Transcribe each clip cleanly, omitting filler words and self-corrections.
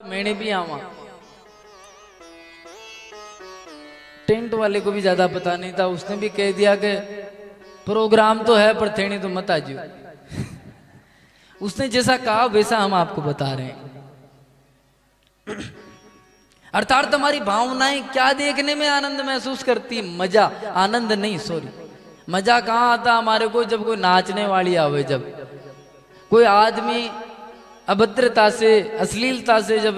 मैंने भी आवा टेंट वाले को भी ज्यादा पता नहीं था, उसने भी कह दिया कि प्रोग्राम तो है पर थेनी तो मत आजियो। उसने जैसा कहा वैसा हम आपको बता रहे हैं। अर्थात हमारी भावनाएं क्या देखने में आनंद महसूस करती, मजा, आनंद नहीं, सॉरी, मजा कहाँ आता हमारे को जब कोई नाचने वाली आवे, जब कोई आदमी अभद्रता से, अश्लीलता से जब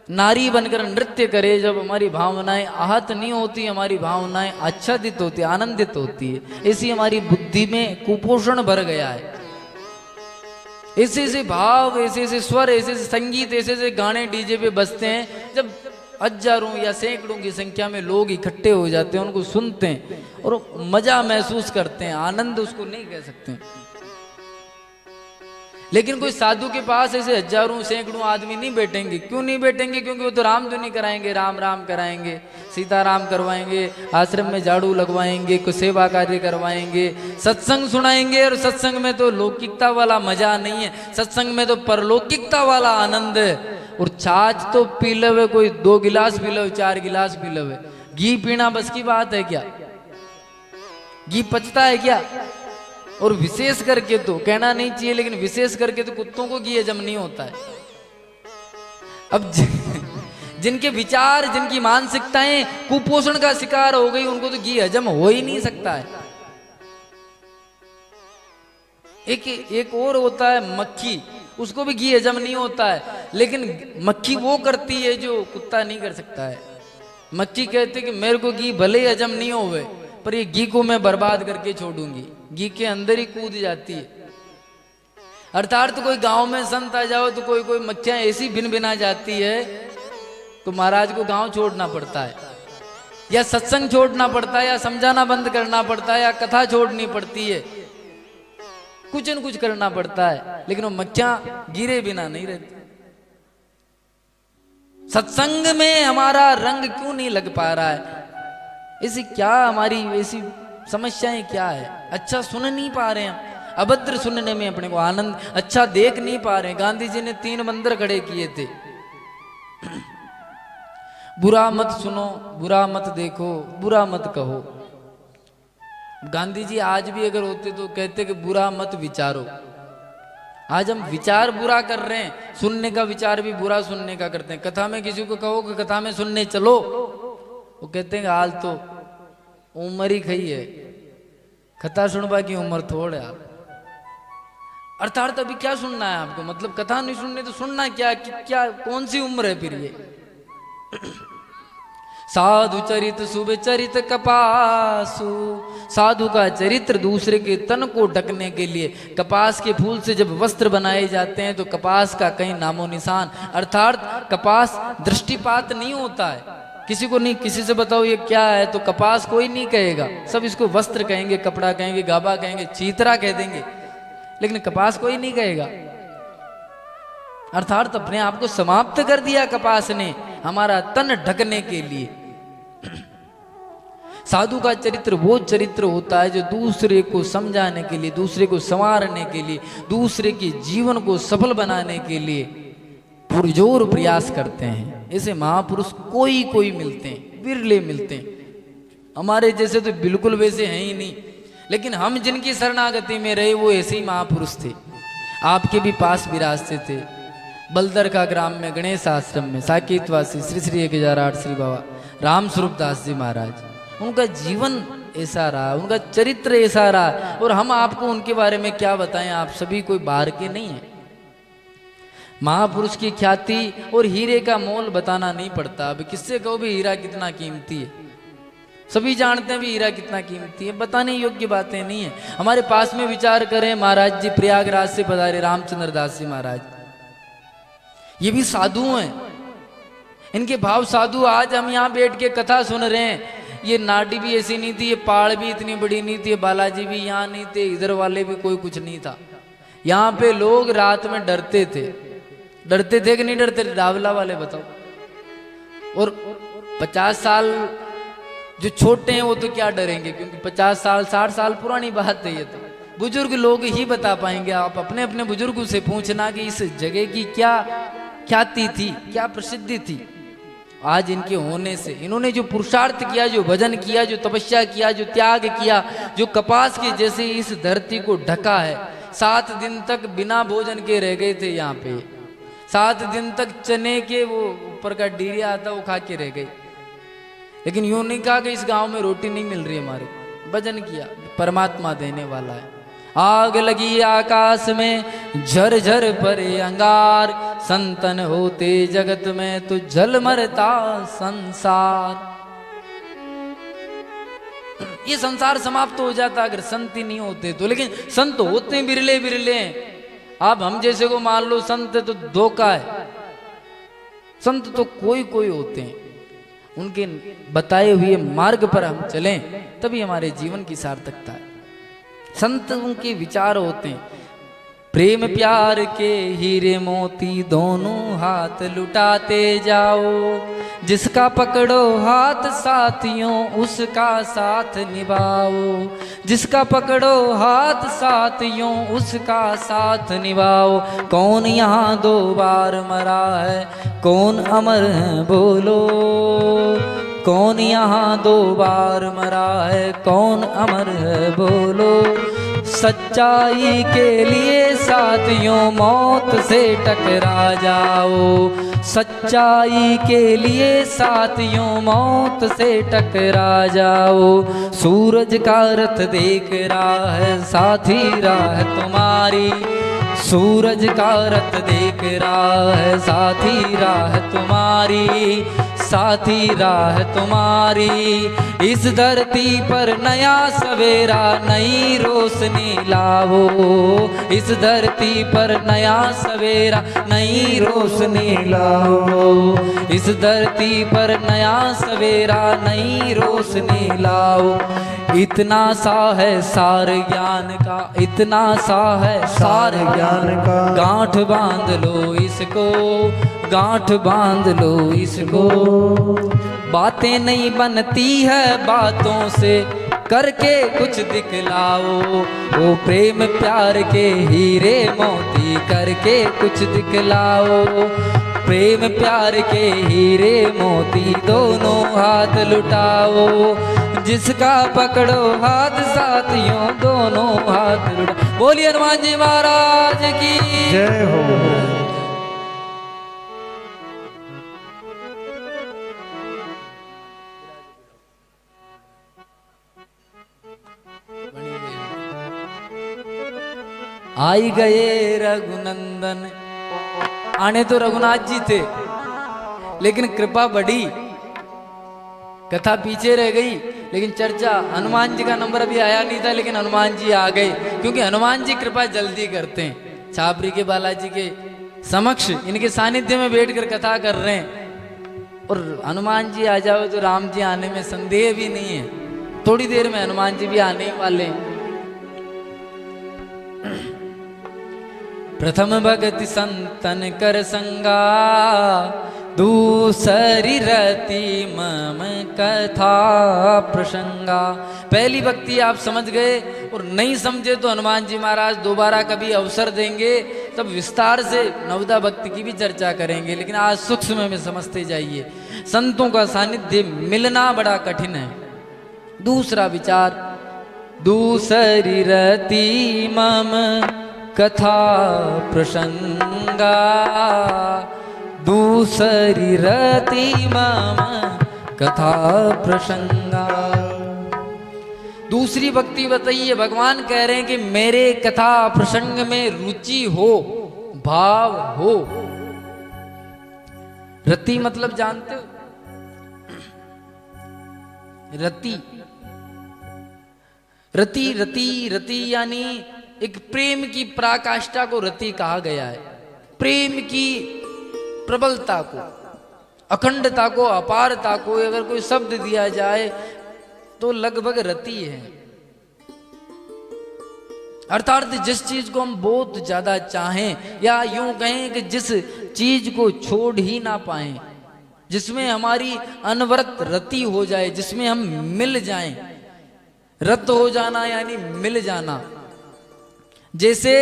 नारी बनकर नृत्य करे, जब हमारी भावनाएं आहत नहीं होती, हमारी भावनाएं आच्छादित होती, आनंदित होती है। ऐसी हमारी बुद्धि में कुपोषण भर गया है। ऐसे ऐसे भाव, ऐसे ऐसे स्वर, ऐसे ऐसे संगीत, ऐसे ऐसे गाने डीजे पे बजते हैं, जब हजारों या सैकड़ों की संख्या में लोग इकट्ठे हो जाते हैं, उनको सुनते हैं और मजा महसूस करते हैं, आनंद उसको नहीं कह सकते। लेकिन कोई साधु के पास ऐसे हजारों सैकड़ों आदमी नहीं बैठेंगे। क्यों नहीं बैठेंगे? क्योंकि वो तो राम धुनी कराएंगे, राम राम कराएंगे, सीताराम करवाएंगे, आश्रम में झाड़ू लगवाएंगे, कोई सेवा कार्य करवाएंगे, सत्संग सुनाएंगे। और सत्संग में तो लौकिकता वाला मजा नहीं है, सत्संग में तो परलौकिकता वाला आनंद है। और छाछ तो पी लवे, कोई 2 गिलास पी लवे, 4 गिलास पी लवे। घी पीना बस की बात है क्या? घी पचता है क्या? और विशेष करके तो कहना नहीं चाहिए, लेकिन विशेष करके तो कुत्तों को घी हजम नहीं होता है। अब जिनके विचार, जिनकी मानसिकताएं कुपोषण का शिकार हो गई, उनको तो घी हजम हो ही नहीं सकता है। एक और होता है मक्खी, उसको भी घी हजम नहीं होता है, लेकिन मक्खी वो करती है जो कुत्ता नहीं कर सकता है। मक्खी कहती कि मेरे को घी भले ही हजम नहीं होवे, पर ये घी को मैं बर्बाद करके छोड़ूंगी। घी के अंदर ही कूद जाती है। अर्थात तो कोई गांव में संत आ जाओ तो कोई कोई मक्खियां ऐसी भिन भिना जाती है तो महाराज को गांव छोड़ना पड़ता है, या सत्संग छोड़ना पड़ता है, या समझाना बंद करना पड़ता है, या कथा छोड़नी पड़ती है, कुछ न कुछ करना पड़ता है। लेकिन वो मक्खियां गिरे बिना नहीं रहती। सत्संग में हमारा रंग क्यों नहीं लग पा रहा है? ऐसी क्या हमारी ऐसी समस्याएं क्या है? अच्छा सुन नहीं पा रहे हैं, अभद्र सुनने में अपने को आनंद, अच्छा देख नहीं पा रहे हैं। गांधी जी ने 3 बंदर खड़े किए थे, बुरा मत सुनो, बुरा मत देखो, बुरा मत कहो। गांधी जी आज भी अगर होते तो कहते कि बुरा मत विचारो। आज हम विचार बुरा कर रहे हैं, सुनने का विचार भी बुरा सुनने का करते हैं। कथा में किसी को कहो कि कथा में सुनने चलो, वो कहते हैं हाल तो उम्र ही खई है, कथा सुनवा की उम्र थोड़ है। अर्थात अभी क्या सुनना है आपको? मतलब कथा नहीं सुननी तो सुनना क्या? क्या कौन सी उम्र है फिर ये? साधु चरित शुभ चरित कपासु, साधु का चरित्र दूसरे के तन को ढकने के लिए। कपास के फूल से जब वस्त्र बनाए जाते हैं तो कपास का कहीं नामो निशान, अर्थात कपास दृष्टिपात नहीं होता है। किसी को नहीं, किसी से बताओ ये क्या है तो कपास कोई नहीं कहेगा, सब इसको वस्त्र कहेंगे, कपड़ा कहेंगे, गाबा कहेंगे, चीतरा कह देंगे, लेकिन कपास कोई नहीं कहेगा। अर्थात अपने आप को समाप्त कर दिया कपास ने हमारा तन ढकने के लिए। साधु का चरित्र वो चरित्र होता है जो दूसरे को समझाने के लिए, दूसरे को संवारने के लिए, दूसरे के जीवन को सफल बनाने के लिए पुरजोर प्रयास करते हैं। ऐसे महापुरुष कोई कोई मिलते हैं, विरले मिलते हैं। हमारे जैसे तो बिल्कुल वैसे हैं ही नहीं, लेकिन हम जिनकी शरणागति में रहे वो ऐसे ही महापुरुष थे। आपके भी पास विराजते थे। बलदर का ग्राम में गणेश आश्रम में साकेतवासी श्री श्री 1008 श्री बाबा राम स्वरूप दास जी महाराज, उनका जीवन ऐसा रहा, उनका चरित्र ऐसा रहा। और हम आपको उनके बारे में क्या बताएं? आप सभी कोई बाहर के नहीं है। महापुरुष की ख्याति और हीरे का मोल बताना नहीं पड़ता। अब किससे कहो भी हीरा कितना कीमती है, सभी जानते हैं भी हीरा कितना कीमती है, बताने योग्य बातें नहीं है। हमारे पास में विचार करें, महाराज जी प्रयागराज से पधारे रामचंद्र दास जी महाराज, ये भी साधु हैं, इनके भाव साधु। आज हम यहाँ बैठ के कथा सुन रहे हैं, ये नाडी भी ऐसी नहीं थी, ये पाड़ भी इतनी बड़ी नहीं थी, बालाजी भी यहाँ नहीं थे, इधर वाले भी कोई कुछ नहीं था। यहाँ पे लोग रात में डरते थे। डरते थे कि नहीं डरते थे? डावला वाले बताओ। और 50 साल जो छोटे हैं वो तो क्या डरेंगे, क्योंकि 50 साल 60 साल पुरानी बात है। ये तो बुजुर्ग लोग ही बता पाएंगे। आप अपने अपने बुजुर्गों से पूछना कि इस जगह की क्या ख्याति थी, क्या प्रसिद्धि थी। आज इनके होने से, इन्होंने जो पुरुषार्थ किया, जो भजन किया, जो तपस्या किया, जो त्याग किया, जो कपास के जैसे इस धरती को ढका है। 7 दिन तक बिना भोजन के रह गए थे यहाँ पे। 7 दिन तक चने के वो ऊपर का डीरिया आता वो खा के रह गए। लेकिन यूं नहीं कहा कि इस गांव में रोटी नहीं मिल रही हमारे, भजन किया, परमात्मा देने वाला है। आग लगी आकाश में झरझर परे अंगार, संतन होते जगत में तो जल मरता संसार। ये संसार समाप्त हो जाता अगर संत ही नहीं होते तो, लेकिन संत होते हैं बिरले बिरले। आप हम जैसे को मान लो संत तो धोखा है। संत तो कोई कोई होते हैं, उनके बताए हुए मार्ग पर हम चलें तभी हमारे जीवन की सार्थकता है। संत उनके विचार होते हैं, प्रेम प्यार के हीरे मोती दोनों हाथ लुटाते जाओ, जिसका पकड़ो हाथ साथियों उसका साथ निभाओ, जिसका पकड़ो हाथ साथियों उसका साथ निभाओ। कौन यहाँ 2 बार मरा है, कौन अमर है बोलो, कौन यहाँ 2 बार मरा है, कौन अमर है बोलो। सच्चाई के लिए साथियों मौत से टकरा जाओ, सच्चाई के लिए साथियों मौत से टकरा जाओ। सूरज का रथ देख रहा है साथी राह तुम्हारी, सूरज का रथ देख रहा है साथी राह तुम्हारी, साथी राह तुम्हारी। इस धरती पर नया सवेरा नई रोशनी लाओ, इस धरती पर नया सवेरा नई रोशनी लाओ, इस धरती पर नया सवेरा नई रोशनी लाओ। इतना सा है सार ज्ञान का, इतना सा है सार ज्ञान का, गांठ बांध लो इसको, गांठ बांध लो इसको। बातें नहीं बनती है बातों से, करके कुछ दिखलाओ, वो प्रेम प्यार के हीरे मोती करके कुछ दिखलाओ। प्रेम प्यार के हीरे मोती दोनों हाथ लुटाओ, जिसका पकड़ो हाथ साथियों दोनों हाथ लुटाओ। बोलिए हनुमान जी महाराज की जय हो। आई गए रघुनंदन। आने तो रघुनाथ जी थे, लेकिन कृपा बढ़ी, कथा पीछे रह गई। लेकिन चर्चा हनुमान जी का नंबर अभी आया नहीं था, लेकिन हनुमान जी आ गए, क्योंकि हनुमान जी कृपा जल्दी करते हैं। छापरी के बालाजी के समक्ष इनके सानिध्य में बैठकर कथा कर रहे हैं, और हनुमान जी आ जाओ तो राम जी आने में संदेह भी नहीं है। थोड़ी देर में हनुमान जी भी आने ही वाले हैं। प्रथम भगति संतन कर संगा, दूसरी रति मम कथा प्रसंगा। पहली भक्ति आप समझ गए, और नहीं समझे तो हनुमान जी महाराज दोबारा कभी अवसर देंगे, तब विस्तार से नवदा भक्ति की भी चर्चा करेंगे। लेकिन आज सूक्ष्म में समझते जाइए, संतों का सानिध्य मिलना बड़ा कठिन है। दूसरा विचार, दूसरी रति मम कथा प्रसंगा, दूसरी रति मम कथा प्रसंगा। दूसरी भक्ति बताइए, भगवान कह रहे हैं कि मेरे कथा प्रसंग में रुचि हो, भाव हो। रति मतलब जानते हो? रति, रति रति रति यानी एक प्रेम की पराकाष्ठा को रति कहा गया है। प्रेम की प्रबलता को, अखंडता को, अपारता को अगर कोई शब्द दिया जाए तो लगभग रति है। अर्थात जिस चीज को हम बहुत ज्यादा चाहें, या यूं कहें कि जिस चीज को छोड़ ही ना पाएं, जिसमें हमारी अनवरत रति हो जाए, जिसमें हम मिल जाएं। रत हो जाना यानी मिल जाना। जैसे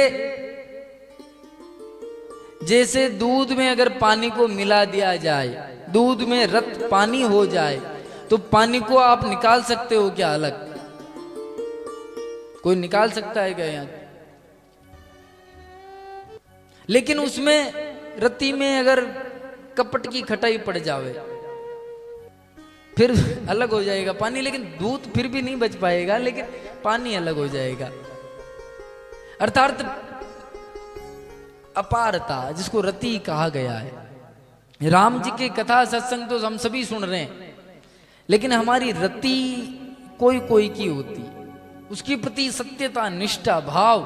जैसे दूध में अगर पानी को मिला दिया जाए, दूध में रत पानी हो जाए, तो पानी को आप निकाल सकते हो क्या अलग? कोई निकाल सकता है क्या यहाँ? लेकिन उसमें रत्ती में अगर कपट की खटाई पड़ जावे फिर अलग हो जाएगा पानी, लेकिन दूध फिर भी नहीं बच पाएगा, लेकिन पानी अलग हो जाएगा। अर्थात अपारता, जिसको रति कहा गया है। राम जी की कथा सत्संग तो हम सभी सुन रहे हैं, लेकिन हमारी रति कोई कोई की होती, उसके प्रति सत्यता, निष्ठा, भाव।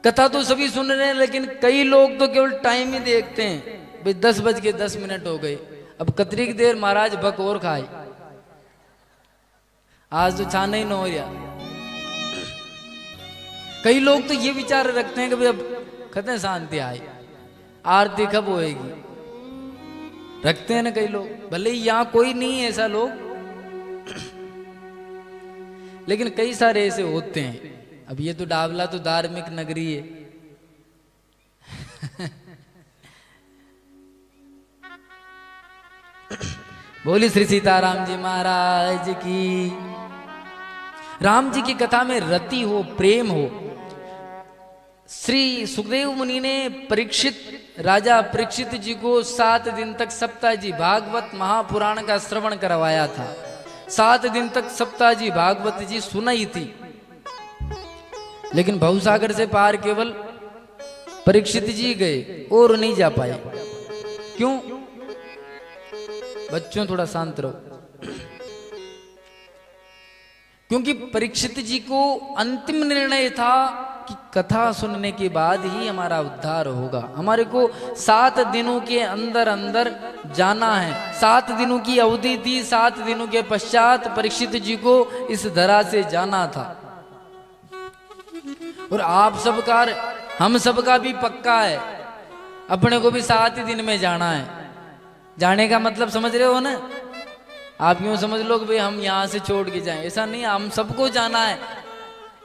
कथा तो सभी सुन रहे हैं, लेकिन कई लोग तो केवल टाइम ही देखते हैं, भाई 10:10 हो गए, अब कतरी की देर महाराज भक और खाए, आज तो छाना ही न हो रहा। कई लोग तो ये विचार रखते हैं कि भाई अब खतने शांति आए, आरती कब होएगी, रखते हैं ना कई लोग। भले ही यहाँ कोई नहीं है ऐसा लोग, लेकिन कई सारे ऐसे होते हैं। अब ये तो डावला तो धार्मिक नगरी है। बोली श्री सीताराम जी महाराज की। राम जी की कथा में रति हो, प्रेम हो। श्री सुखदेव मुनि ने राजा परीक्षित जी को 7 दिन तक सप्ताह जी भागवत महापुराण का श्रवण करवाया था। 7 दिन तक सप्ताह जी भागवत जी सुनाई थी, लेकिन भवसागर से पार केवल परीक्षित जी गए और नहीं जा पाए। क्यों? बच्चों थोड़ा शांत रहो। क्योंकि परीक्षित जी को अंतिम निर्णय था कि कथा सुनने के बाद ही हमारा उद्धार होगा। हमारे को 7 दिनों के अंदर अंदर जाना है। 7 दिनों की अवधि थी, 7 दिनों के पश्चात परीक्षित जी को इस धरा से जाना था। और आप सबका, हम सबका भी पक्का है, अपने को भी 7 ही दिन में जाना है। जाने का मतलब समझ रहे हो ना? आप यूं समझ लो कि भाई हम यहां से छोड़ के जाएं, ऐसा नहीं, हम सबको जाना है।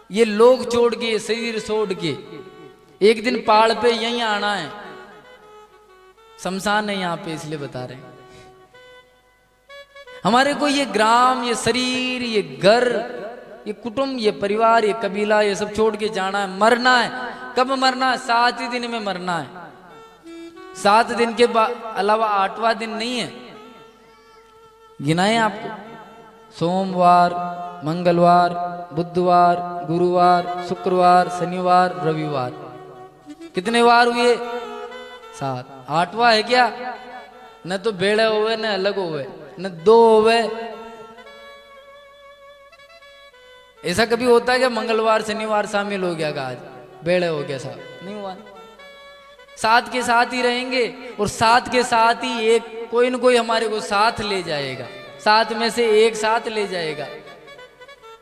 ये लोग छोड़ के, शरीर छोड़ के एक दिन पहाड़ पे यहीं आना है। शमशान है यहाँ पे, इसलिए बता रहे हैं। हमारे को ये ग्राम, ये शरीर, ये घर, ये कुटुंब, ये परिवार, ये कबीला, ये सब छोड़ के जाना है, मरना है। कब मरना है? 7 ही दिन में मरना है। 7 दिन के अलावा 8वां दिन नहीं है। गिनाए आपको, सोमवार, मंगलवार, बुधवार, गुरुवार, शुक्रवार, शनिवार, रविवार। कितने वार हुए? 7। 8वां है क्या? न तो बेड़े हुए, न अलग हुए, न 2 हुए। ऐसा कभी होता है कि मंगलवार शनिवार शामिल हो गया, आज बेड़े हो गया, साहब नहीं हुआ। 7 के साथ ही रहेंगे, और 7 के साथ ही एक कोई न कोई हमारे को साथ ले जाएगा। 7 में से एक साथ ले जाएगा।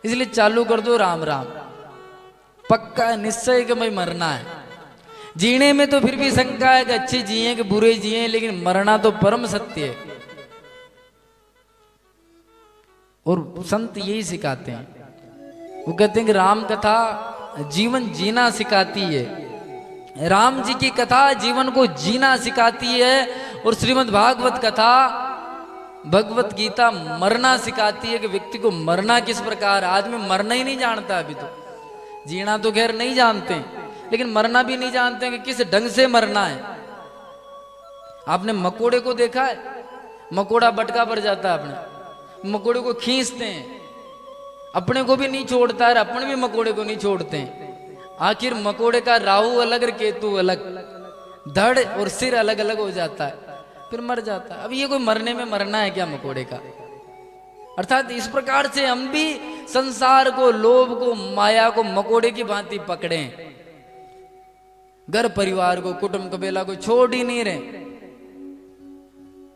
इसलिए चालू कर दो राम राम, पक्का निश्चय कि भाई मरना है। जीने में तो फिर भी शंका है कि अच्छे जिए कि बुरे जिए, लेकिन मरना तो परम सत्य है। और संत यही सिखाते हैं, वो कहते हैं कि राम कथा जीवन जीना सिखाती है। राम जी की कथा जीवन को जीना सिखाती है, और श्रीमद् भागवत कथा, भगवत गीता मरना सिखाती है कि व्यक्ति को मरना किस प्रकार। आदमी मरना ही नहीं जानता अभी तो, जीना तो खैर नहीं जानते, लेकिन मरना भी नहीं जानते कि किस ढंग से मरना है। आपने मकोड़े को देखा है? मकोड़ा बटका पर जाता है, अपने मकोड़े को खींचते हैं, अपने को भी नहीं छोड़ता है, अपने भी मकोड़े को नहीं छोड़ते हैं। आखिर मकोड़े का राहु अलग और केतु अलग, धड़ और सिर अलग अलग हो जाता है, फिर मर जाता है। अब ये कोई मरने में मरना है क्या मकोड़े का? अर्थात इस प्रकार से हम भी संसार को, लोभ को, माया को मकोड़े की भांति पकड़े, घर परिवार को, कुटुंब कबीला को छोड़ ही नहीं रहे।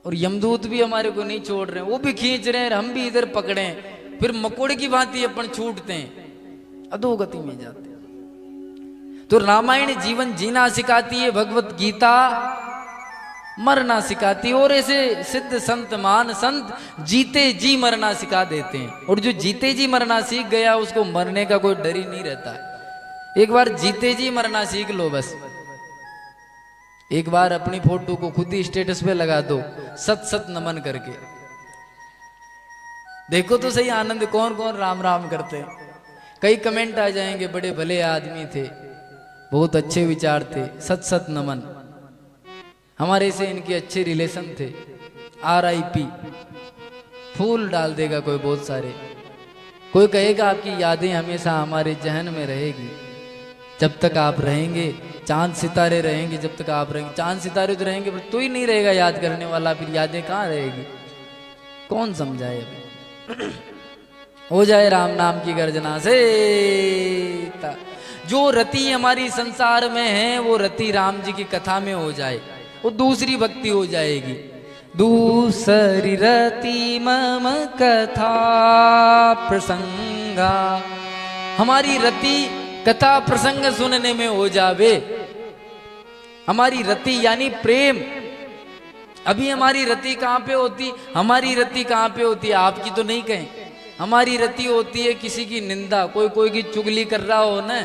और यमदूत भी हमारे को नहीं छोड़ रहे, वो भी खींच रहे हैं, हम भी इधर पकड़े, फिर मकोड़े की भांति अपन छूटते हैं, अधोगति में जाते हैं। तो रामायण जीवन जीना सिखाती है, भगवत गीता मरना सिखाती है। और ऐसे सिद्ध संत, मान संत जीते जी मरना सिखा देते हैं। और जो जीते जी मरना सीख गया, उसको मरने का कोई डर ही नहीं रहता। एक बार जीते जी मरना सीख लो बस, एक बार अपनी फोटो को खुद ही स्टेटस पे लगा दो, सत सत नमन करके, देखो तो सही आनंद, कौन कौन राम राम करते हैं। कई कमेंट आ जाएंगे, बड़े भले आदमी थे, बहुत अच्छे विचार थे, सत सत नमन, हमारे से इनके अच्छे रिलेशन थे, RIP, फूल डाल देगा कोई बहुत सारे। कोई कहेगा आपकी यादें हमेशा हमारे जहन में रहेगी, जब तक आप रहेंगे, चांद सितारे रहेंगे जब तक आप रहेंगे। चांद सितारे तो रहेंगे पर तू ही नहीं रहेगा याद करने वाला, फिर यादें कहाँ रहेगी, कौन समझाए। अभी हो जाए राम नाम की गर्जना से। जो रति हमारी संसार में है वो रति राम जी की कथा में हो जाए, वो दूसरी भक्ति हो जाएगी। दूसरी रति मम कथा प्रसंगा, हमारी रति कथा प्रसंग सुनने में हो जावे। हमारी रति यानी प्रेम। अभी हमारी रति कहाँ पे होती, हमारी रति कहाँ पे होती है, आपकी तो नहीं कहें। हमारी रति होती है किसी की निंदा, कोई की चुगली कर रहा हो ना,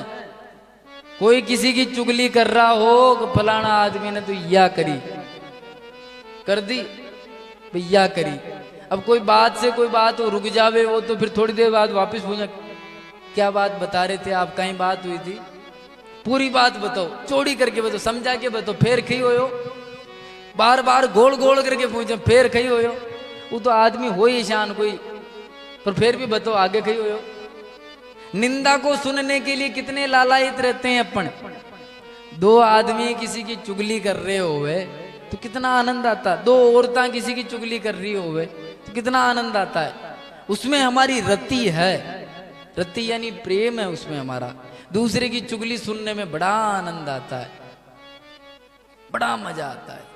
कोई किसी की चुगली कर रहा हो, फलाना आदमी ने तो या करी कर दी भैया करी। अब कोई बात से कोई बात हो रुक जावे वो, तो फिर थोड़ी देर बाद वापस पूछा क्या बात बता रहे थे आप, कहीं बात हुई थी, पूरी बात बताओ, चौड़ी करके बताओ, समझा के बताओ, फेर खई हो, बार बार गोल गोल करके पूछो फेर खई हो। वो तो आदमी हो ही शान कोई, पर फिर भी बताओ आगे खई हो। निंदा को सुनने के लिए कितने लालायित रहते हैं अपन। दो आदमी किसी की चुगली कर रहे होवे तो कितना आनंद आता, दो औरतां किसी की चुगली कर रही होवे तो कितना आनंद आता है। उसमें हमारी रति है, रति यानी प्रेम है उसमें हमारा। दूसरे की चुगली सुनने में बड़ा आनंद आता है, बड़ा मजा आता है।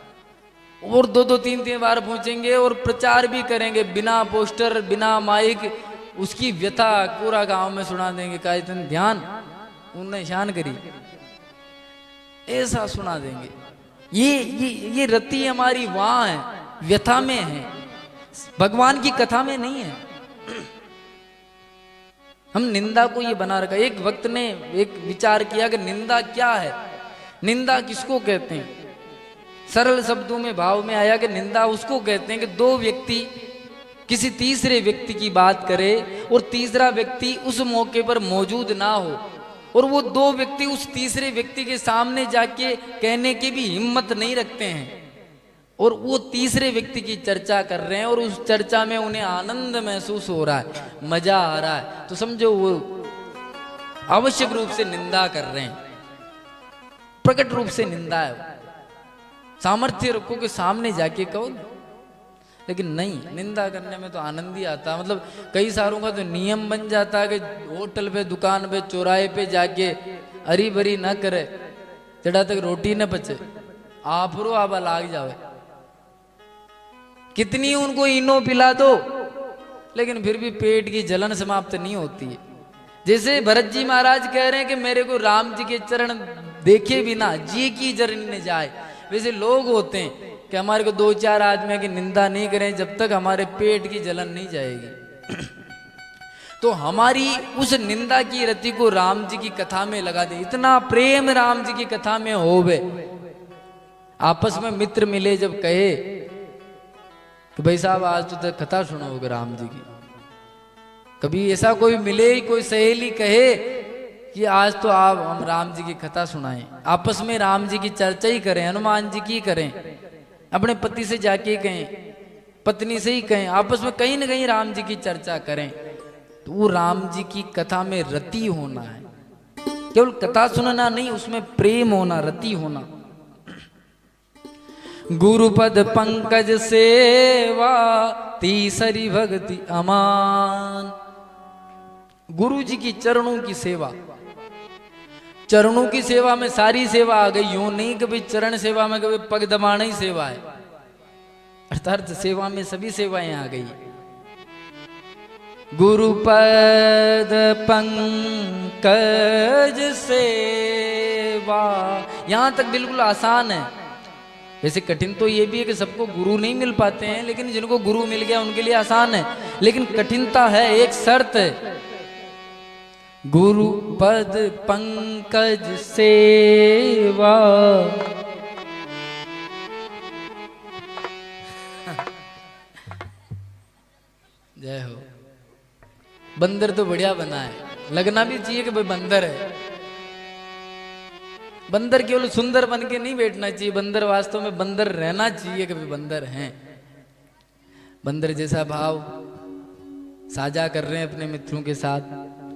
और दो दो तीन तीन बार पूछेंगे और प्रचार भी करेंगे, बिना पोस्टर बिना माइक, उसकी व्यथा पूरा गांव में सुना देंगे। का इतने ध्यान उनने शान करी, ऐसा सुना देंगे। ये रति हमारी वहां है, व्यथा में है, भगवान की कथा में नहीं है। हम निंदा को ये बना रखा। एक वक्त ने एक विचार किया कि निंदा क्या है, निंदा किसको कहते हैं। सरल शब्दों में भाव में आया कि निंदा उसको कहते हैं कि दो व्यक्ति किसी तीसरे व्यक्ति की बात करे और तीसरा व्यक्ति उस मौके पर मौजूद ना हो, और वो दो व्यक्ति उस तीसरे व्यक्ति के सामने जाके कहने की भी हिम्मत नहीं रखते हैं, और वो तीसरे व्यक्ति की चर्चा कर रहे हैं और उस चर्चा में उन्हें आनंद महसूस हो रहा है, मजा आ रहा है, तो समझो वो आवश्यक रूप से निंदा कर रहे हैं, प्रकट रूप से निंदा है। सामर्थ्य रखो के सामने जाके कहो, लेकिन नहीं, निंदा करने में तो आनंद ही आता है। मतलब कई सारों का तो नियम बन जाता है कि होटल पे, दुकान पे, चौराहे पे जाके हरी भरी न करे जड़ा तक रोटी न बचे, आपरो आबा लाग जावे। कितनी उनको इनो पिला दो लेकिन फिर भी पेट की जलन समाप्त नहीं होती है। जैसे भरत जी महाराज कह रहे हैं कि मेरे को राम जी के चरण देखे बिना जी की जरनी न जाए, वैसे लोग होते हैं कि हमारे को दो चार आदमी की निंदा नहीं करें जब तक हमारे पेट की जलन नहीं जाएगी। तो हमारी उस निंदा की रति को राम जी की कथा में लगा दे। इतना प्रेम राम जी की कथा में होवे, आपस में मित्र मिले जब कहे कि भाई साहब आज तो कथा सुनोगे राम जी की, कभी ऐसा कोई मिले, कोई सहेली कहे कि आज तो आप हम राम जी की कथा सुनाएं, आपस में राम जी की चर्चा ही करें, हनुमान जी की करें, अपने पति से जाके कहें, पत्नी से ही कहें, आपस में कहीं ना कहीं राम जी की चर्चा करें, तो वो राम जी की कथा में रति होना है। केवल कथा सुनना नहीं, उसमें प्रेम होना, रति होना। गुरुपद पंकज सेवा तीसरी भक्ति अमान। गुरु जी की चरणों की सेवा, चरणों की सेवा में सारी सेवा आ गई। यूं नहीं कभी चरण सेवा में कभी पग दबाना ही सेवा है, अर्थात सेवा में सभी सेवाएं आ गई। गुरुपद पंकज सेवा, यहां तक बिल्कुल आसान है। वैसे कठिन तो ये भी है कि सबको गुरु नहीं मिल पाते हैं, लेकिन जिनको गुरु मिल गया उनके लिए आसान है। लेकिन कठिनता है, एक शर्त है, गुरु पद पंकज सेवा जय हो। बंदर तो बढ़िया बना है, लगना भी चाहिए कि भाई बंदर है। बंदर केवल सुंदर बन के नहीं बैठना चाहिए, बंदर वास्तव में बंदर रहना चाहिए कि भाई बंदर हैं। बंदर जैसा भाव साझा कर रहे हैं अपने मित्रों के साथ,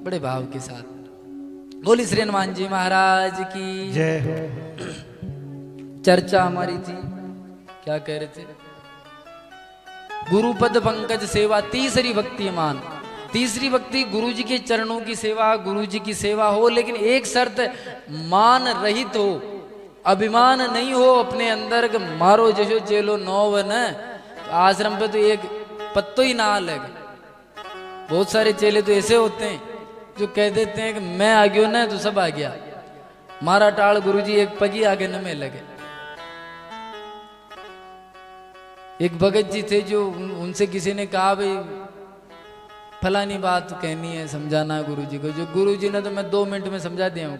बड़े भाव के साथ। बोली श्री हनुमान जी महाराज की जय हो। चर्चा हमारी थी, क्या कह रहे थे? गुरुपद पंकज सेवा, तीसरी भक्ति मान। तीसरी भक्ति गुरु जी के चरणों की सेवा, गुरु जी की सेवा हो, लेकिन एक शर्त, मान रहित हो, अभिमान नहीं हो अपने अंदर कि मारो जशो चेलो नौ न। तो आश्रम पे तो एक पत्तो ही ना लगे। बहुत सारे चेले तो ऐसे होते हैं जो कह देते हैं कि मैं आ गया ना तो सब आ गया, मारा टाल गुरु जी एक पगी आगे न में लगे। एक भगत जी थे जो उनसे किसी ने कहा भाई फलानी बात कहनी है, समझाना गुरु जी को। जो गुरु जी ने तो मैं 2 मिनट में समझा दिया हूँ।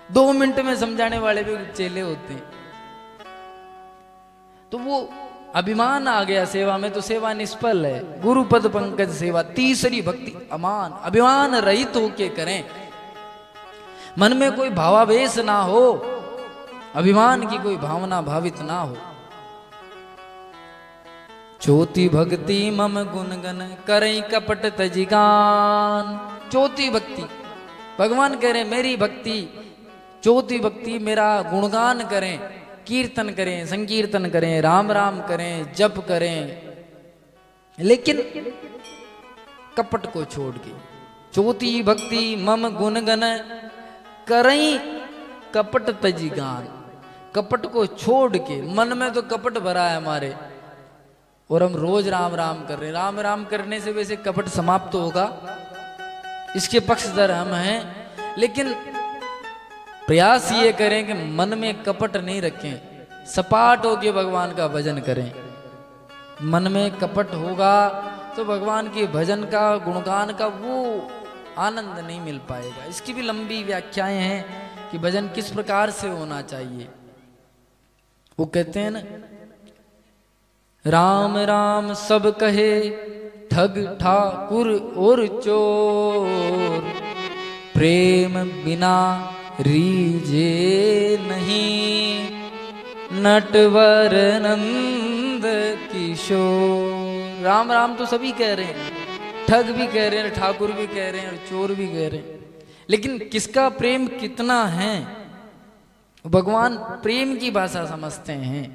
2 मिनट में समझाने वाले भी चेले होते हैं। तो वो अभिमान आ गया सेवा में, तो सेवा निष्फल है। गुरुपद पंकज सेवा, तीसरी भक्ति अमान, अभिमान रहित होके करें। मन में कोई भावावेश ना हो, अभिमान की कोई भावना भावित ना हो। चौथी भक्ति मम गुणगन करई कपट तजिगान। चौथी भक्ति भगवान कह रहे मेरी भक्ति, चौथी भक्ति मेरा गुणगान करें, कीर्तन करें, संकीर्तन करें, राम राम करें, जप करें, लेकिन कपट को छोड़ के। चौथी भक्ति मम गुणगन करई कपट तजिगान। कपट को छोड़ के, मन में तो कपट भरा है हमारे और हम रोज राम राम कर रहे हैं। राम राम करने से वैसे कपट समाप्त तो होगा, इसके पक्षधर हम हैं, लेकिन प्रयास ये करें कि मन में कपट नहीं रखें, सपाट होके भगवान का भजन करें। मन में कपट होगा तो भगवान के भजन का, गुणगान का वो आनंद नहीं मिल पाएगा। इसकी भी लंबी व्याख्याएं हैं कि भजन किस प्रकार से होना चाहिए। वो कहते हैं ना, राम राम सब कहे ठग ठाकुर और चोर, प्रेम बिना रीजे नहीं, नटवर नंद किशोर। राम राम तो सभी कह रहे हैं, ठग भी कह रहे हैं, ठाकुर भी कह रहे हैं और चोर भी कह रहे हैं, लेकिन किसका प्रेम कितना है? भगवान प्रेम की भाषा समझते हैं।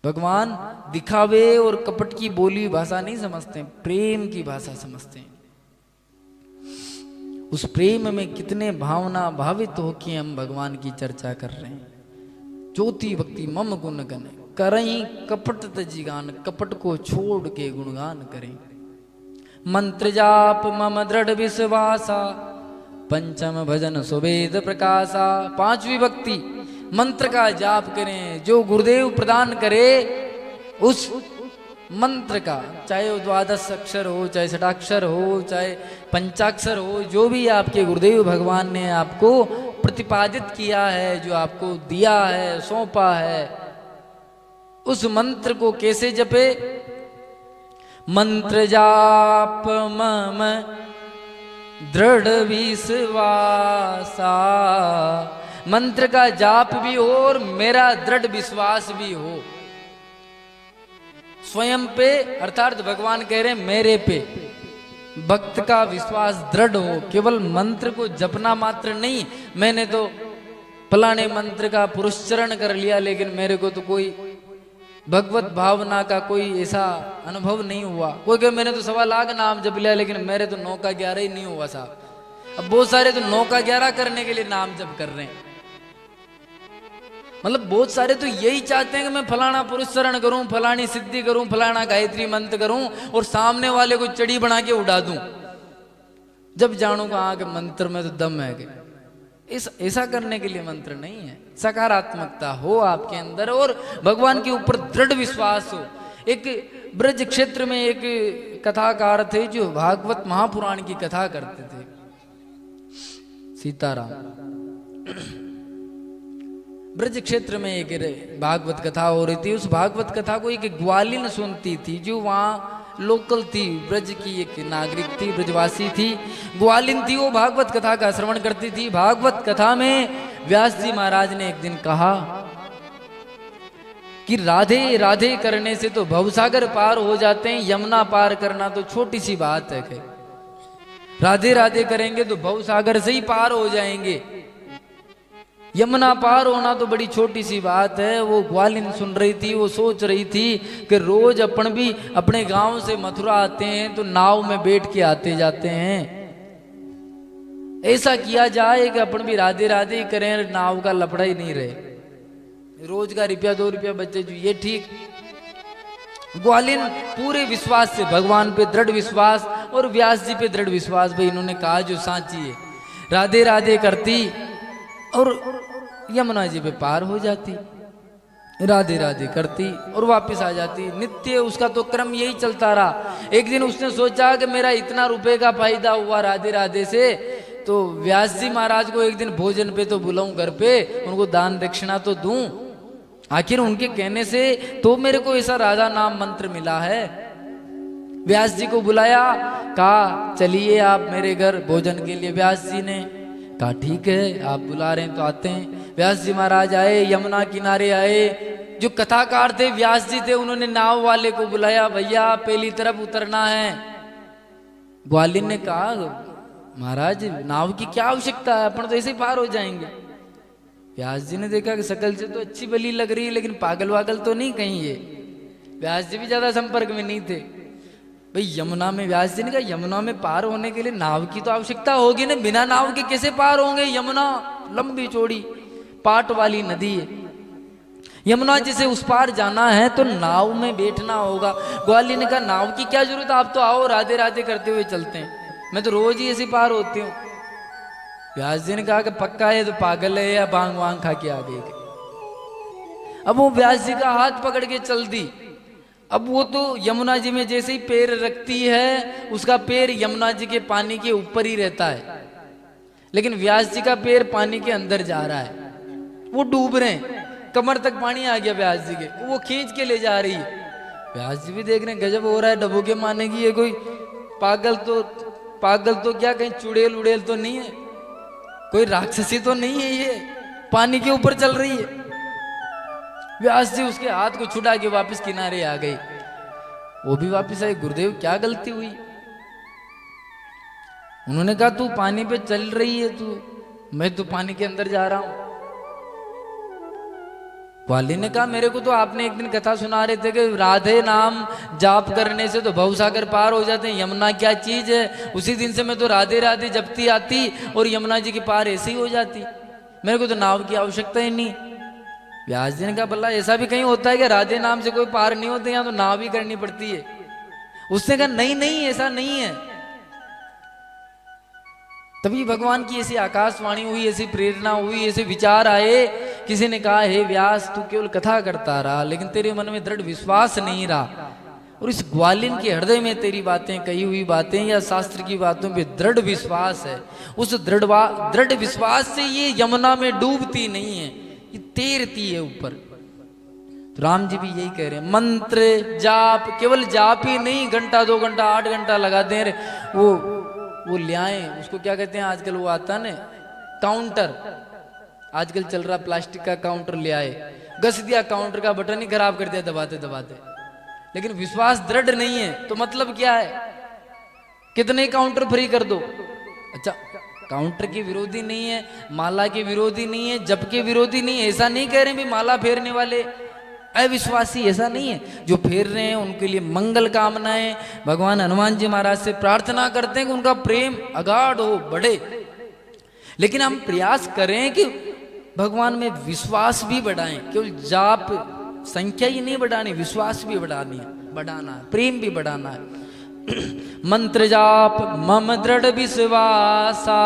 भगवान दिखावे और कपट की बोली भाषा नहीं समझते, प्रेम की भाषा समझते हैं। उस प्रेम में कितने भावना भावित हो कि हम भगवान की चर्चा कर रहे हैं। ज्योति भक्ति मम गुणगन करई कपट तजिगान, कपट को छोड़ के गुणगान करें। मंत्र जाप मम दृढ़ विश्वासा, पंचम भजन सुवेद प्रकाशा। पांचवी भक्ति मंत्र का जाप करें, जो गुरुदेव प्रदान करे उस मंत्र का, चाहे वो द्वादश अक्षर हो, चाहे षडाक्षर हो, चाहे पंचाक्षर हो, जो भी आपके गुरुदेव भगवान ने आपको प्रतिपादित किया है, जो आपको दिया है, सौंपा है, उस मंत्र को कैसे जपे? मंत्र जाप मम दृढ़ विश्वासा। मंत्र का जाप भी हो और मेरा दृढ़ विश्वास भी हो स्वयं पे, अर्थात भगवान कह रहे हैं मेरे पे भक्त का विश्वास दृढ़ हो। केवल मंत्र को जपना मात्र नहीं, मैंने तो फलाने मंत्र का पुरस्चरण कर लिया लेकिन मेरे को तो कोई भगवत भावना का कोई ऐसा अनुभव नहीं हुआ। कोई कहे मैंने तो 1.25 लाख नाम जप लिया लेकिन मेरे तो 9 का 11 ही नहीं हुआ साहब। अब बहुत सारे तो 9 का 11 करने के लिए नाम जप कर रहे हैं। मतलब बहुत सारे तो यही चाहते हैं कि मैं फलाना पुरस्चरण करूं, फलानी सिद्धि करूं, फलाना गायत्री मंत्र करूं और सामने वाले को चड़ी बना के उड़ा दूं। जब जानूंगा आगे मंत्र में तो दम है कि ऐसा करने के लिए मंत्र नहीं है। सकारात्मकता हो आपके अंदर और भगवान के ऊपर दृढ़ विश्वास हो। एक ब्रज क्षेत्र में एक कथाकार थे जो भागवत महापुराण की कथा करते थे, सीताराम। ब्रज क्षेत्र में एक भागवत कथा हो रही थी। उस भागवत कथा को एक ग्वालिन सुनती थी, जो वहाँ लोकल थी, ब्रज की एक नागरिक थी, ब्रजवासी थी, ग्वालिन थी। वो भागवत कथा का श्रवण करती थी। भागवत कथा में व्यास जी महाराज ने एक दिन कहा कि राधे राधे करने से तो भवसागर पार हो जाते हैं, यमुना पार करना तो छोटी सी बात है। राधे राधे करेंगे तो भवसागर से ही पार हो जाएंगे, यमुना पार होना तो बड़ी छोटी सी बात है। वो ग्वालिन सुन रही थी, वो सोच रही थी कि रोज अपन भी अपने गांव से मथुरा आते हैं तो नाव में बैठ के आते जाते हैं, ऐसा किया जाए कि अपन भी राधे राधे ही करें, नाव का लफड़ा ही नहीं रहे, रोज का रुपया 2 रुपया बचे जो, ये ठीक। ग्वालिन पूरे विश्वास से, भगवान पे दृढ़ विश्वास और व्यास जी पे दृढ़ विश्वास, भाई इन्होंने कहा जो सांची है, राधे राधे करती और यमुना जी पे पार हो जाती, राधे राधे करती और वापस आ जाती। नित्य उसका तो क्रम यही चलता रहा। एक दिन उसने सोचा कि मेरा इतना रुपए का फायदा हुआ राधे राधे से, तो व्यास जी महाराज को एक दिन भोजन पे तो बुलाऊं, घर पे उनको दान दक्षिणा तो दूं, आखिर उनके कहने से तो मेरे को ऐसा राधा नाम मंत्र मिला है। व्यास जी को बुलाया, कहा चलिए आप मेरे घर भोजन के लिए। व्यास जी ने कहा ठीक है, आप बुला रहे हैं तो आते हैं। व्यास जी महाराज आए, यमुना किनारे आए। जो कथाकार थे व्यास जी थे, उन्होंने नाव वाले को बुलाया, भैया पहली तरफ उतरना है। ग्वालिन ने कहा महाराज नाव की क्या आवश्यकता है, अपन तो ऐसे पार हो जाएंगे। व्यास जी ने देखा कि शकल से तो अच्छी भली लग रही है, लेकिन पागल वागल तो नहीं कहीं ये। व्यास जी भी ज्यादा संपर्क में नहीं थे। भाई यमुना में, व्यास जी ने कहा यमुना में पार होने के लिए नाव की तो आवश्यकता होगी ना, बिना नाव के कैसे पार होंगे। यमुना लंबी चौड़ी पाट वाली नदी है, यमुना जी से उस पार जाना है तो नाव में बैठना होगा। ग्वालिन ने कहा नाव की क्या जरूरत, आप तो आओ राधे राधे करते हुए चलते हैं, मैं तो रोज ही ऐसे पार होती हूँ। व्यास जी ने कहा कि पक्का है तो पागल है या बांग वांग खा के आ गई। अब वो व्यास जी का हाथ पकड़ के चल दी। अब वो तो यमुना जी में जैसे ही पैर रखती है, उसका पैर यमुना जी के पानी के ऊपर ही रहता है, लेकिन व्यास जी का पैर पानी के अंदर जा रहा है। वो डूब रहे हैं, कमर तक पानी आ गया व्यास जी के, वो खींच के ले जा रही है। व्यास जी भी देख रहे हैं गजब हो रहा है, डबोके मारने की ये कोई पागल तो क्या कहीं चुड़ैल उड़ेल तो नहीं है, कोई राक्षसी तो नहीं है, ये पानी के ऊपर चल रही है। व्यास जी उसके हाथ को छुड़ा के वापस किनारे आ गई। वो भी वापस आए, गुरुदेव क्या गलती हुई। उन्होंने कहा तू पानी पे चल रही है, मैं तो पानी के अंदर जा रहा हूं। वाली ने कहा मेरे को तो आपने एक दिन कथा सुना रहे थे कि राधे नाम जाप करने से तो भवसागर पार हो जाते हैं, यमुना क्या चीज है। उसी दिन से मैं तो राधे राधे जपती आती और यमुना जी के पार ऐसे ही हो जाती, मेरे को तो नाव की आवश्यकता ही नहीं। व्यास जी ने कहा भला ऐसा भी कहीं होता है कि राधे नाम से कोई पार नहीं होते, यहाँ तो नाव ही करनी पड़ती है। उसने कहा नहीं नहीं ऐसा नहीं है। तभी भगवान की ऐसी आकाशवाणी हुई, ऐसी प्रेरणा हुई, ऐसे विचार आए। किसी ने कहा हे व्यास तू केवल कथा करता रहा, लेकिन तेरे मन में दृढ़ विश्वास नहीं रहा, और इस ग्वालिन के हृदय में तेरी बातें, कही हुई बातें या शास्त्र की बातों पे दृढ़ विश्वास है। उस दृढ़ विश्वास से ये यमुना में डूबती नहीं है, ये तैरती है ऊपर। तो राम जी भी यही कह रहे हैं, मंत्र जाप, केवल जाप ही नहीं, घंटा 2 घंटा 8 घंटा लगा दे। वो ले आए, उसको क्या कहते हैं आजकल, वो आता है ना काउंटर, आजकल चल रहा प्लास्टिक का काउंटर, ले आए, घस दिया काउंटर का बटन ही खराब कर दिया दबाते दबाते। लेकिन विश्वास दृढ़ नहीं है तो मतलब क्या है, कितने काउंटर फ्री कर दो। अच्छा काउंटर के विरोधी नहीं है, माला के विरोधी नहीं है, जप के विरोधी नहीं है, ऐसा नहीं कह रहे भी माला फेरने वाले अविश्वासी, ऐसा नहीं है। जो फेर रहे हैं उनके लिए मंगल कामनाएं, भगवान हनुमान जी महाराज से प्रार्थना करते हैं कि उनका प्रेम अगाध हो, बढ़े। लेकिन हम प्रयास करें कि भगवान में विश्वास भी बढ़ाएं, केवल जाप संख्या ही नहीं बढ़ानी, विश्वास भी बढ़ाना है, प्रेम भी बढ़ाना है। मंत्र जाप मम दृढ़ विश्वासा,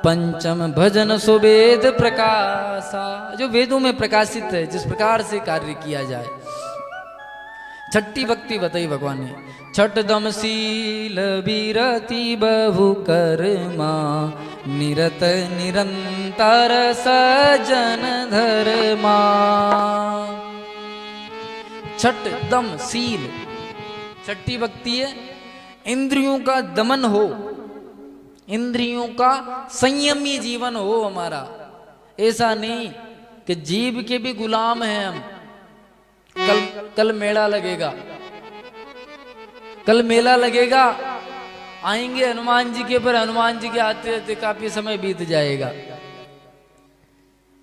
पंचम भजन सुवेद प्रकाशा। जो वेदों में प्रकाशित है, जिस प्रकार से कार्य किया जाए। छठी भक्ति बताई भगवान ने, छठ दम शील विरति बहु कर्मा, निरत निरंतर सजन धर्मा। छठ दम शील, छठी भक्ति है इंद्रियों का दमन हो, इंद्रियों का संयमी जीवन हो हमारा। ऐसा नहीं कि जीव के भी गुलाम हैं हम। कल मेला लगेगा, कल मेला लगेगा, आएंगे हनुमान जी के, पर हनुमान जी के आते आते काफी समय बीत जाएगा।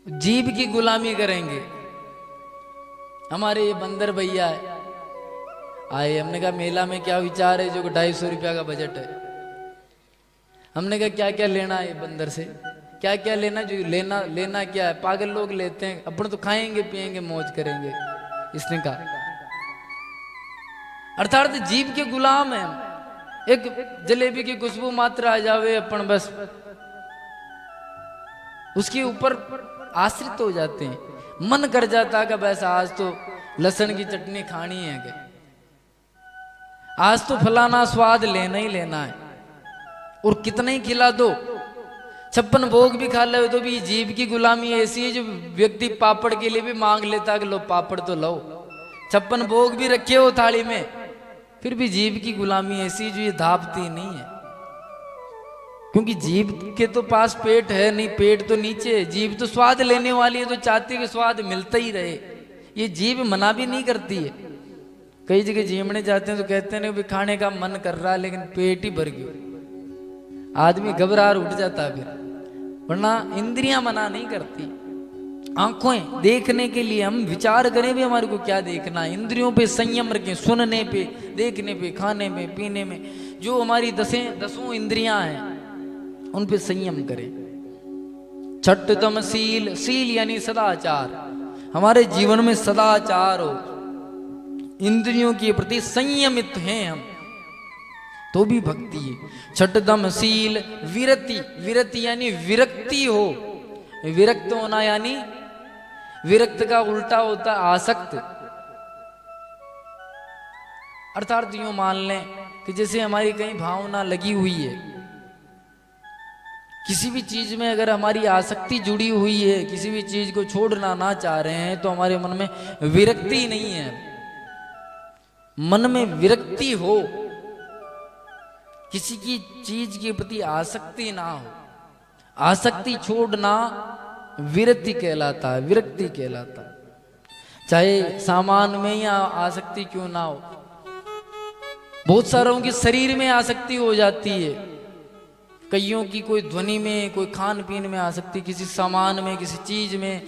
जीव की गुलामी करेंगे। हमारे ये बंदर भैया है आए, हमने कहा मेला में क्या विचार है, जो 250 रुपया का बजट है। हमने कहा क्या क्या लेना है बंदर से, क्या क्या लेना, जो लेना क्या है, पागल लोग लेते हैं, अपन तो खाएंगे पिएंगे मौज करेंगे। इसने कहा अर्थात जीव के गुलाम है। एक जलेबी की खुशबू मात्र आ जावे अपन बस उसके ऊपर आश्रित हो जाते हैं। मन कर जाता कि बस आज तो लहसुन की चटनी खानी है, कि आज तो फलाना स्वाद लेना ही लेना है। और कितना ही खिला दो, 56 भोग भी खा ले तो भी जीव की गुलामी ऐसी है जो व्यक्ति पापड़ के लिए भी मांग लेता कि लो पापड़ तो लो। 56 भोग भी रखे हो थाली में, फिर भी जीव की गुलामी ऐसी जो ये धापती नहीं है। क्योंकि जीव के तो पास पेट है नहीं, पेट तो नीचे है। जीव तो स्वाद लेने वाली है, तो चाहती है कि स्वाद मिलता ही रहे। ये जीव मना भी नहीं करती है। कई जगह जीवने जाते हैं तो कहते हैं भी खाने का मन कर रहा है लेकिन पेट ही भर गया, आदमी घबराहट उठ जाता है फिर। वरना इंद्रियां मना नहीं करती। आंखें देखने के लिए हम विचार करें भी हमारे को क्या देखना है। इंद्रियों पे संयम रखें, सुनने पे, देखने पे, खाने में, पीने में। जो हमारी दसों इंद्रियां हैं उन पे संयम करें। छठ दम शील, शील यानी सदाचार। हमारे जीवन में सदाचार हो, इंद्रियों के प्रति संयमित हैं हम, तो भी भक्ति है। छठ दम शील विरति, विरति यानी विरक्ति हो। विरक्त होना यानी विरक्त का उल्टा होता आसक्त। अर्थात यूं मान लें कि जैसे हमारी कहीं भावना लगी हुई है, किसी भी चीज में अगर हमारी आसक्ति जुड़ी हुई है, किसी भी चीज को छोड़ना ना चाह रहे हैं, तो हमारे मन में विरक्ति नहीं है। मन में विरक्ति हो, किसी की चीज के प्रति आसक्ति ना हो, आसक्ति छोड़ना विरक्ति कहलाता है, विरक्ति कहलाता है। चाहे सामान में या आसक्ति क्यों ना हो। बहुत सारों की शरीर में आसक्ति हो जाती है, कईयों की कोई ध्वनि में, कोई खान पीन में आसक्ति, किसी सामान में, किसी चीज में,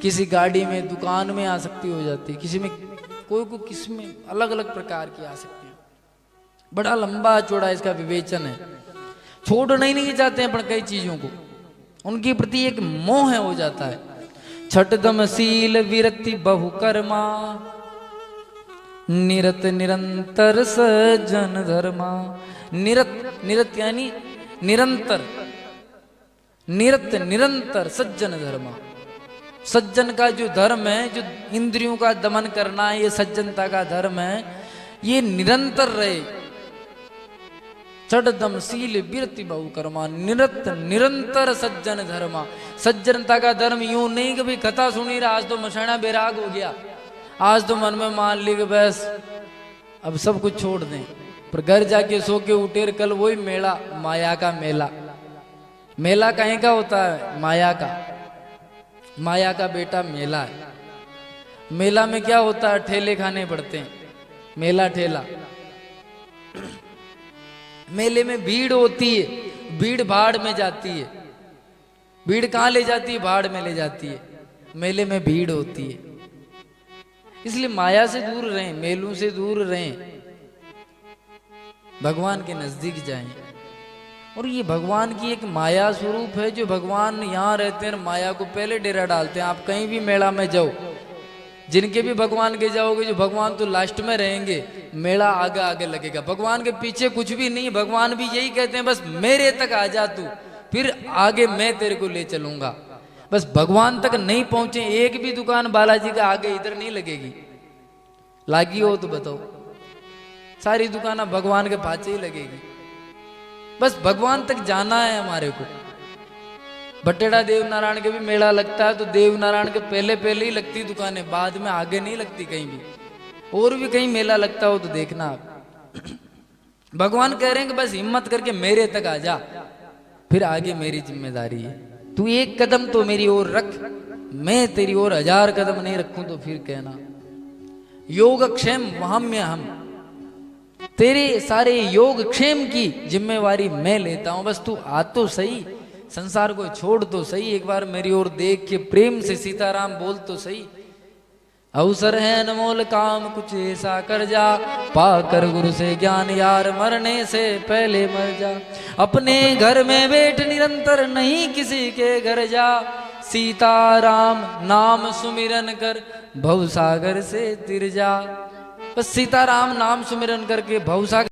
किसी गाड़ी में, दुकान में आसक्ति हो जाती है, किसी में कोई को किसी में अलग अलग प्रकार की आसक्ति। बड़ा लंबा चौड़ा इसका विवेचन है। छोड़ना ही नहीं चाहते हैं पर कई चीजों को, उनके प्रति एक मोह हो जाता है। छठ दम शील विरति बहुकर्मा, निरत निरंतर सज्जन धर्मा। निरत, निरत यानी निरंतर, निरत निरंतर सज्जन धर्मा। सज्जन का जो धर्म है, जो इंद्रियों का दमन करना है, ये सज्जनता का धर्म है, ये निरंतर रहे। छठ दम शील विरति बहुकर्मा, निरत निरंतर सज्जन धर्मा। सज्जनता का धर्म यूं नहीं कि भाई कथा सुनी रहा, आज तो मसाणा बैराग हो गया, आज तो मन में मान ली कि बस अब सब कुछ छोड़ दें, पर घर जाके सो के उठे कल वही मेला, माया का मेला। मेला कहीं का होता है? माया का। माया का बेटा मेला है। मेला में क्या होता है? ठेले खाने पड़ते हैं, मेला ठेला। मेले में भीड़ होती है, भीड़ भाड़ में जाती है। भीड़ कहाँ ले जाती है? भाड़ में ले जाती है। मेले में भीड़ होती है, इसलिए माया से दूर रहें, मेलों से दूर रहें, भगवान के नजदीक जाएं। और ये भगवान की एक माया स्वरूप है, जो भगवान यहाँ रहते हैं, माया को पहले डेरा डालते हैं। आप कहीं भी मेला में जाओ, जिनके भी भगवान के जाओगे, जो भगवान तो लास्ट में रहेंगे, मेला आगे आगे लगेगा, भगवान के पीछे कुछ भी नहीं। भगवान भी यही कहते हैं, बस मेरे तक आ जा तू, फिर आगे मैं तेरे को ले चलूंगा। बस भगवान तक नहीं पहुंचे, एक भी दुकान बालाजी का आगे इधर नहीं लगेगी। लागी हो तो बताओ। सारी दुकान भगवान के पाचे ही लगेगी। बस भगवान तक जाना है हमारे को। बटेड़ा देव नारायण के भी मेला लगता है तो देव नारायण के पहले पहले ही लगती दुकानें, बाद में आगे नहीं लगती कहीं भी। और भी कहीं मेला लगता हो तो देखना आप। भगवान कह रहे हैं कि बस हिम्मत करके मेरे तक आ जा, फिर आगे मेरी जिम्मेदारी है। तू एक कदम तो मेरी ओर रख, मैं तेरी ओर 1000 कदम नहीं रखूं तो फिर कहना। योगक्षेम वहाम्य हम, तेरे सारे योग क्षेम की जिम्मेवारी मैं लेता हूं। बस तू आ तो सही, संसार को छोड़ तो सही, एक बार मेरी ओर देख के प्रेम से सीताराम बोल तो सही। अवसर है अनमोल काम कुछ ऐसा कर जा, पाकर गुरु से ज्ञान यार मरने से पहले मर जा। अपने घर में बैठ निरंतर नहीं किसी के घर जा, सीताराम नाम सुमिरन कर भवसागर से तिर जा। बस सीताराम नाम सुमिरन करके भवसागर